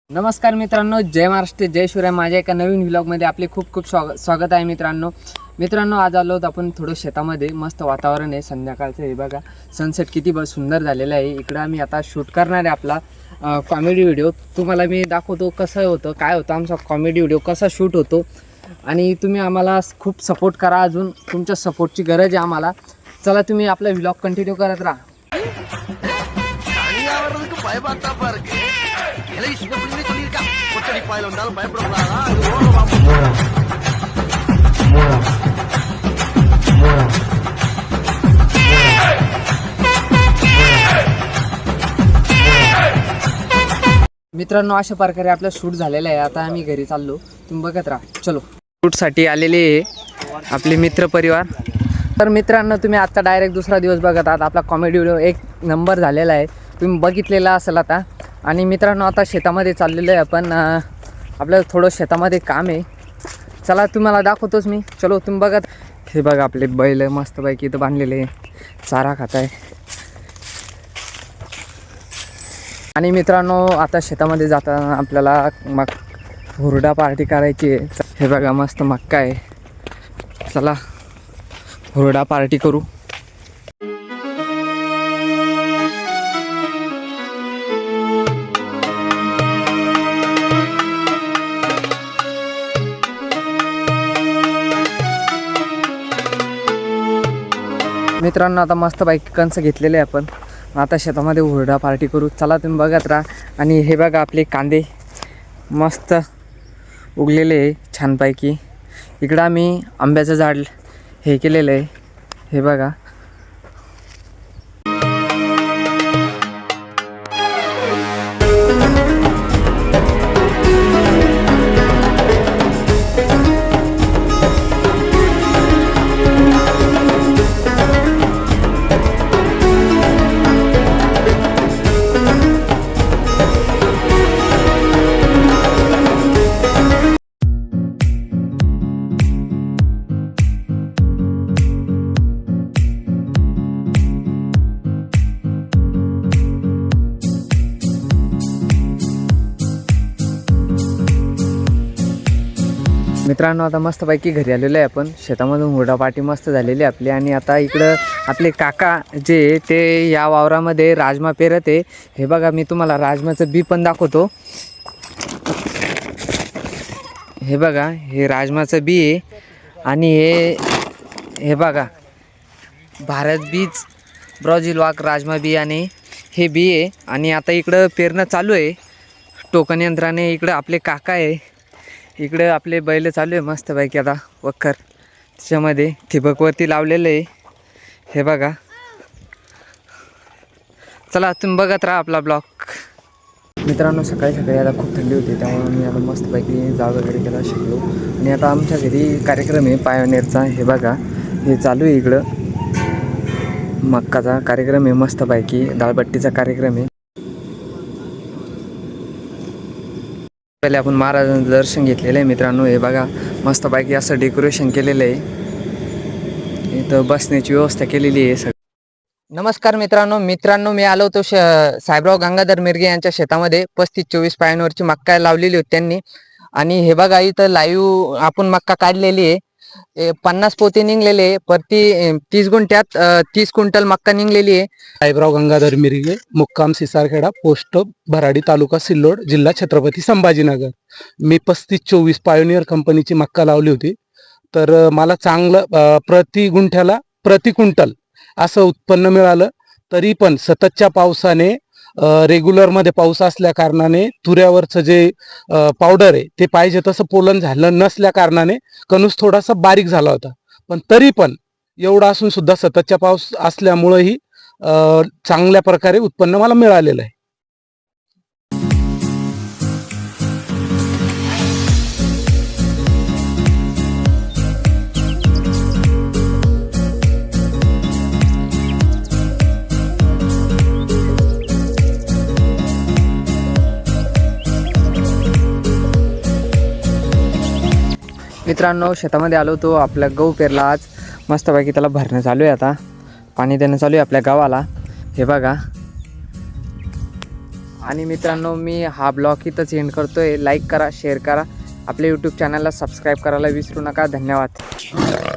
नमस्कार मित्रांनो, जय महाराष्ट्र, जय शिवराय. माझ्या एका नवीन व्लॉगमध्ये आपले खूप खूप स्वागत आहे मित्रांनो. आज आलो होतो आपण थोडं शेतामध्ये. मस्त वातावरण आहे संध्याकाळचं. हे बघा सनसेट किती सुंदर झालेला आहे. इकडं आम्ही आता शूट करणार आहे आपला कॉमेडी व्हिडिओ. तुम्हाला मी दाखवतो कसं होतं, काय होतं आमचा कॉमेडी व्हिडिओ, कसा शूट होतो. आणि तुम्ही आम्हाला खूप सपोर्ट करा. अजून तुमच्या सपोर्टची गरज आहे आम्हाला. चला तुम्ही आपला व्लॉग कंटिन्यू करत राहा. मित्रांनो, अशा प्रकारे आपलं शूट झालेलं आहे. आता आम्ही घरी चाललो, तुम्ही बघत राहा. चलो. शूटसाठी आलेले आपले मित्र परिवार. तर मित्रांनो, तुम्ही आता डायरेक्ट दुसरा दिवस बघत आहात. आपला कॉमेडी व्हिडिओ एक नंबर झालेला आहे, तुम्ही बघितलेला असेल आता. आणि मित्रांनो, आता शेतामध्ये चाललेलं आहे आपण. आपल्याला थोडं शेतामध्ये काम आहे. चला तुम्हाला दाखवतोच मी. चलो तुम्ही बघत. हे बघा आपले बैल मस्तपैकी इथं बांधलेले, चारा खात आहे. आणि मित्रांनो, आता शेतामध्ये जाताना आपल्याला हुरडा पार्टी करायची आहे. हे बघा मस्त मक्का आहे. चला हुरडा पार्टी करू. मित्रांनो, आता मस्त बाईक कंस घेतलेले आहे आपण. आता शेतामध्ये हुरडा पार्टी करू. चला तुम्ही बघत राहा. आणि हे बघा आपले कांदे मस्त उगलेले आहे छानपैकी. इकडं आम्ही आंब्याचं झाड हे केलेलं आहे. हे बघा. मित्रांनो, आता मस्तपैकी घरी आलेलो आहे आपण. शेतामधून हुरडा पार्टी मस्त झालेली आपली. आणि आता इकडं आपले काका जे ते या वावरामध्ये राजमा पेरत आहे. हे बघा, मी तुम्हाला राजमाचं बी पण दाखवतो. हे बघा, हे राजमाचं बी आहे. आणि हे बघा भारत बीज ब्राझील वाक राजमा बी आणि हे बी आहे. आणि आता इकडं पेरणं चालू आहे टोकन यंत्राने. इकडं आपले काका आहे, इकडे आपले बैल चालू आहे मस्तपैकी. आता वखर त्याच्यामध्ये ठिबकवरती लावलेलं आहे. हे बघा. चला तुम्ही बघत राहा आपला ब्लॉग. मित्रांनो, सकाळी आता खूप थंडी होती, त्यामुळे मी आता मस्तपैकी जाळ वगैरे केला शिकलो. आणि आता आमच्या घरी कार्यक्रम आहे पायोनेरचा. हे बघा, हे चालू आहे इकडं. मक्काचा कार्यक्रम आहे मस्तपैकी. दाळबट्टीचा कार्यक्रम आहे. पहिले आपण महाराजांचं दर्शन घेतलेलं आहे मित्रांनो. हे बघा मस्तपैकी असं डेकोरेशन केलेलं आहे. इथं बसण्याची व्यवस्था केलेली आहे सगळं. नमस्कार मित्रांनो, मी आलो होतो साहेबराव गंगाधर मिरगे यांच्या शेतामध्ये. 35-24 पायांवरची मक्का लावलेली होती त्यांनी. आणि हे बघा इथं लाईव्ह आपण मक्का काढलेली आहे. 50 पोते निघलेले. प्रति 30 गुंठ्यात 30 क्विंटल मक्का निघलेली आहे. साहेबराव गंगाधर मिरगे, मुक्काम सिसारखेडा, पोस्ट भराडी, तालुका सिल्लोड, जिल्हा छत्रपती संभाजीनगर. मी 35-24 पायोनियर कंपनीची मक्का लावली होती. तर मला चांगलं प्रति गुंठ्याला प्रति क्विंटल असं उत्पन्न मिळालं. तरी पण सततच्या पावसाने, रेग्युलरमध्ये पाऊस असल्या कारणाने तुऱ्यावरचं जे पावडर आहे ते पाहिजे तसं पोलन झालं नसल्या कारणाने कणूस थोडासा बारीक झाला होता. पण तरी पण एवढा असून सुद्धा सततच्या पाऊस असल्यामुळेही चांगल्या प्रकारे उत्पन्न मला मिळालेलं आहे. मित्रांनो, शेतामध्ये आलो तो आपला गहू पेरला आज. मस्तपैकी त्याला भरणं चालू आहे. आता पाणी देणं चालू आहे आपल्या गावाला. हे बघा आणि मित्रांनो मी हा ब्लॉग इथंच एंड करतो आहे. लाईक करा, शेअर करा, आपल्या यूट्यूब चॅनलला सबस्क्राईब करायला विसरू नका. धन्यवाद.